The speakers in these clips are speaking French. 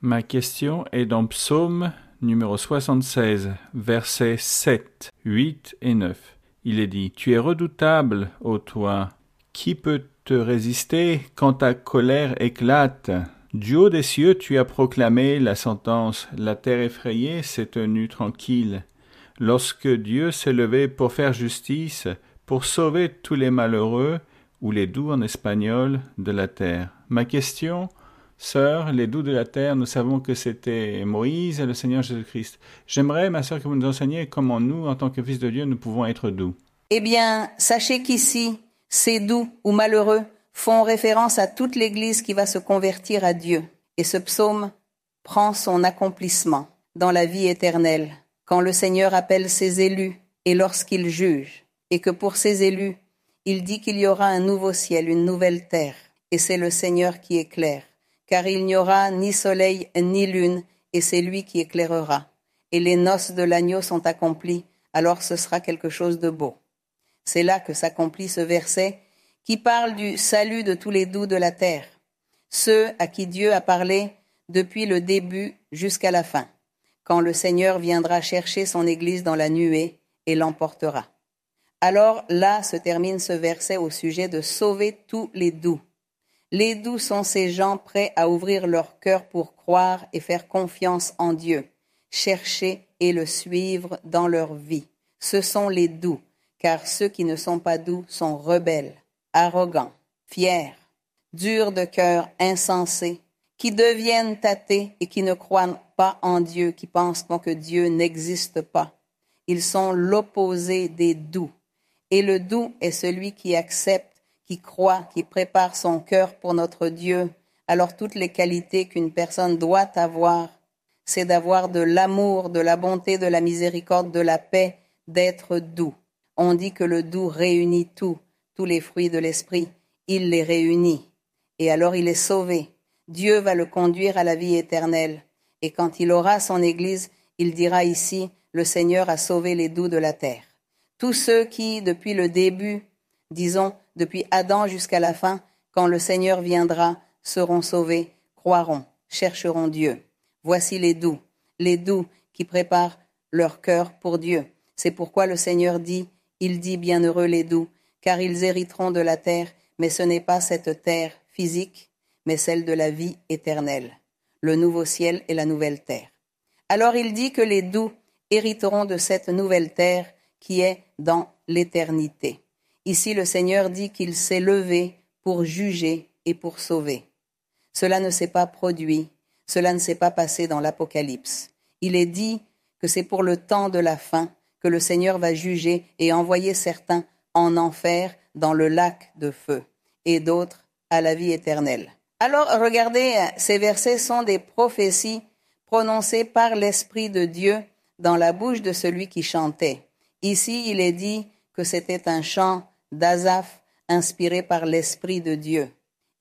Ma question est dans Psaume numéro 76, versets 7, 8 et 9. Il est dit « Tu es redoutable, ô toi. Qui peut te résister quand ta colère éclate ? Du haut des cieux, tu as proclamé la sentence. La terre effrayée s'est tenue tranquille. Lorsque Dieu s'est levé pour faire justice, pour sauver tous les malheureux, ou les doux en espagnol, de la terre. » Ma question, sœur, les doux de la terre, nous savons que c'était Moïse et le Seigneur Jésus-Christ. J'aimerais, ma sœur, que vous nous enseigniez comment nous, en tant que fils de Dieu, nous pouvons être doux. Eh bien, sachez qu'ici, ces doux ou malheureux font référence à toute l'Église qui va se convertir à Dieu. Et ce psaume prend son accomplissement dans la vie éternelle, quand le Seigneur appelle ses élus et lorsqu'il juge, et que pour ses élus, il dit qu'il y aura un nouveau ciel, une nouvelle terre, et c'est le Seigneur qui éclaire, car il n'y aura ni soleil ni lune, et c'est lui qui éclairera. Et les noces de l'agneau sont accomplies, alors ce sera quelque chose de beau. C'est là que s'accomplit ce verset qui parle du salut de tous les doux de la terre, ceux à qui Dieu a parlé depuis le début jusqu'à la fin, quand le Seigneur viendra chercher son Église dans la nuée et l'emportera. Alors là se termine ce verset au sujet de sauver tous les doux. Les doux sont ces gens prêts à ouvrir leur cœur pour croire et faire confiance en Dieu, chercher et le suivre dans leur vie. Ce sont les doux, car ceux qui ne sont pas doux sont rebelles, arrogants, fiers, durs de cœur, insensés, qui deviennent athées et qui ne croient pas en Dieu, qui pensent que Dieu n'existe pas. Ils sont l'opposé des doux. Et le doux est celui qui accepte, qui croit, qui prépare son cœur pour notre Dieu. Alors toutes les qualités qu'une personne doit avoir, c'est d'avoir de l'amour, de la bonté, de la miséricorde, de la paix, d'être doux. On dit que le doux réunit tous les fruits de l'esprit. Il les réunit. Et alors il est sauvé. Dieu va le conduire à la vie éternelle. Et quand il aura son Église, il dira ici, le Seigneur a sauvé les doux de la terre. Tous ceux qui, depuis le début, disons, depuis Adam jusqu'à la fin, quand le Seigneur viendra, seront sauvés, croiront, chercheront Dieu. Voici les doux qui préparent leur cœur pour Dieu. C'est pourquoi le Seigneur dit, il dit bienheureux les doux, car ils hériteront de la terre, mais ce n'est pas cette terre physique, mais celle de la vie éternelle, le nouveau ciel et la nouvelle terre. Alors il dit que les doux hériteront de cette nouvelle terre qui est dans l'éternité. Ici, le Seigneur dit qu'il s'est levé pour juger et pour sauver. Cela ne s'est pas produit, cela ne s'est pas passé dans l'Apocalypse. Il est dit que c'est pour le temps de la fin que le Seigneur va juger et envoyer certains en enfer dans le lac de feu et d'autres à la vie éternelle. Alors, regardez, ces versets sont des prophéties prononcées par l'Esprit de Dieu dans la bouche de celui qui chantait. Ici, il est dit que c'était un chant d'Asaph inspiré par l'Esprit de Dieu.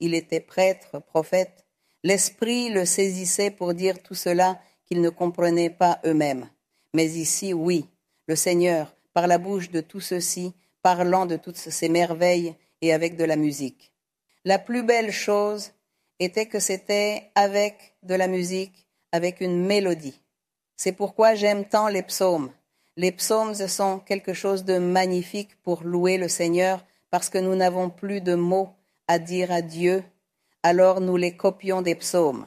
Il était prêtre, prophète. L'Esprit le saisissait pour dire tout cela qu'ils ne comprenaient pas eux-mêmes. Mais ici, oui, le Seigneur, par la bouche de tous ceux-ci, parlant de toutes ces merveilles et avec de la musique. La plus belle chose était que c'était avec de la musique, avec une mélodie. C'est pourquoi j'aime tant les psaumes. Les psaumes sont quelque chose de magnifique pour louer le Seigneur parce que nous n'avons plus de mots à dire à Dieu. Alors nous les copions des psaumes.